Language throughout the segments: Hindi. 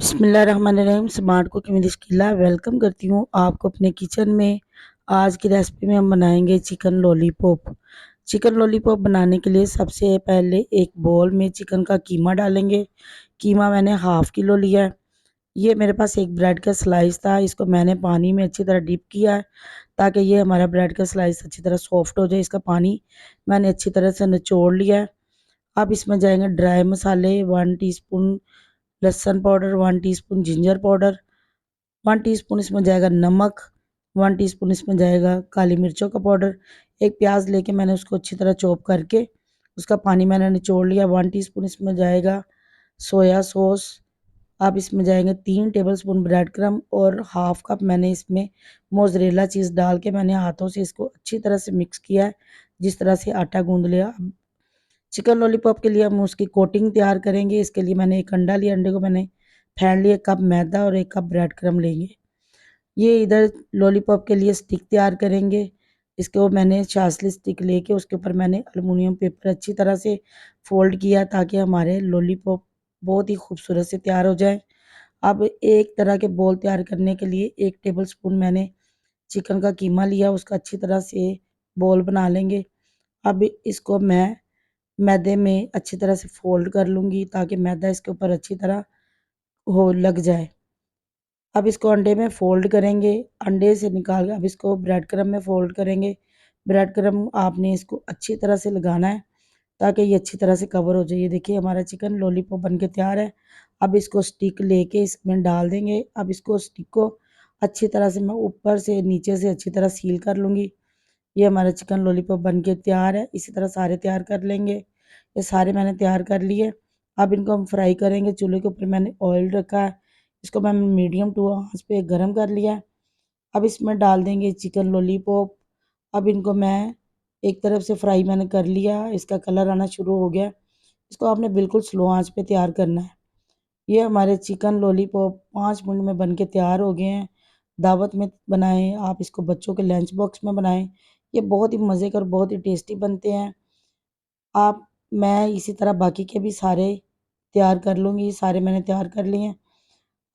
बिस्मिल्लाहिर्रहमानिर्रहीम। स्मार्ट कुकिंग विद शिकीला वेलकम करती हूँ आपको अपने किचन में। आज की रेसिपी में हम बनाएंगे चिकन लॉलीपॉप। चिकन लॉलीपॉप बनाने के लिए सबसे पहले एक बोल में चिकन का कीमा डालेंगे। कीमा मैंने हाफ किलो लिया है। ये मेरे पास एक ब्रेड का स्लाइस था, इसको मैंने पानी में अच्छी तरह डिप किया है ताकि ये हमारा ब्रेड का स्लाइस अच्छी तरह सॉफ्ट हो जाए। इसका पानी मैंने अच्छी तरह से निचोड़ लिया है। अब इसमें जाएंगे ड्राई मसाले, 1 टीस्पून लहसुन powder, 1 teaspoon ginger powder, 1 teaspoon इसमें जाएगा नमक, 1 टीस्पून इसमें जाएगा काली मिर्चों का पाउडर। एक प्याज लेके मैंने उसको अच्छी तरह चॉप करके उसका पानी मैंने निचोड़ लिया। 1 टीस्पून इसमें जाएगा सोया सॉस। अब इसमें जाएंगे 3 टेबल स्पून ब्रेड क्रम और हाफ कप मैंने इसमें मोज़रेला चीज़ डाल के मैंने हाथों से इसको अच्छी तरह से मिक्स किया है, जिस तरह से आटा गूंद लिया। चिकन लॉलीपॉप के लिए हम उसकी कोटिंग तैयार करेंगे। इसके लिए मैंने एक अंडा लिया, अंडे को मैंने फेंट लिया, 1 कप मैदा और 1 कप ब्रेड क्रम लेंगे। ये इधर लॉलीपॉप के लिए स्टिक तैयार करेंगे। इसको मैंने छाछली स्टिक लेके उसके ऊपर मैंने एलुमिनियम पेपर अच्छी तरह से फोल्ड किया ताकि हमारे लॉलीपॉप बहुत ही खूबसूरत से तैयार हो जाए। अब एक तरह के बॉल तैयार करने के लिए 1 टेबल स्पून मैंने चिकन का कीमा लिया, उसका अच्छी तरह से बॉल बना लेंगे। अब इसको मैं मैदे में अच्छी तरह से फ़ोल्ड कर लूँगी ताकि मैदा इसके ऊपर अच्छी तरह हो लग जाए। अब इसको अंडे में फ़ोल्ड करेंगे, अंडे से निकाल के अब इसको ब्रेड क्रम्ब में फ़ोल्ड करेंगे। ब्रेड क्रम्ब आपने इसको अच्छी तरह से लगाना है ताकि ये अच्छी तरह से कवर हो जाए। ये देखिए हमारा चिकन लॉलीपॉप बन के तैयार है। अब इसको स्टिक लेके इसमें डाल देंगे। अब इसको स्टिक को अच्छी तरह से मैं ऊपर से नीचे से अच्छी तरह सील कर लूँगी। ये हमारा चिकन लॉलीपॉप बन के तैयार है। इसी तरह सारे तैयार कर लेंगे। ये सारे मैंने तैयार कर लिए। अब इनको हम फ्राई करेंगे। चूल्हे के ऊपर मैंने ऑयल रखा है, इसको मैंने मीडियम टू आंच पे गर्म कर लिया है। अब इसमें डाल देंगे चिकन लॉलीपॉप। अब इनको मैं एक तरफ से फ्राई मैंने कर लिया, इसका कलर आना शुरू हो गया। इसको आपने बिल्कुल स्लो आंच पे तैयार करना है। ये हमारे चिकन लॉलीपॉप 5 मिनट में बन के तैयार हो गए हैं। दावत में बनाएं, आप इसको बच्चों के लंच बॉक्स में बनाएं। ये बहुत ही मज़े के और बहुत ही टेस्टी बनते हैं। आप मैं इसी तरह बाकी के भी सारे तैयार कर लूँगी। सारे मैंने तैयार कर लिए हैं।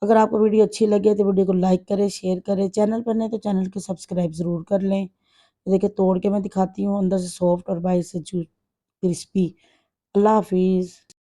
अगर आपको वीडियो अच्छी लगे तो वीडियो को लाइक करें, शेयर करें। चैनल पर नहीं तो चैनल को सब्सक्राइब ज़रूर कर लें। देखिए तोड़ के मैं दिखाती हूँ, अंदर से सॉफ्ट और बाहर से क्रिस्पी। अल्लाह हाफिज़।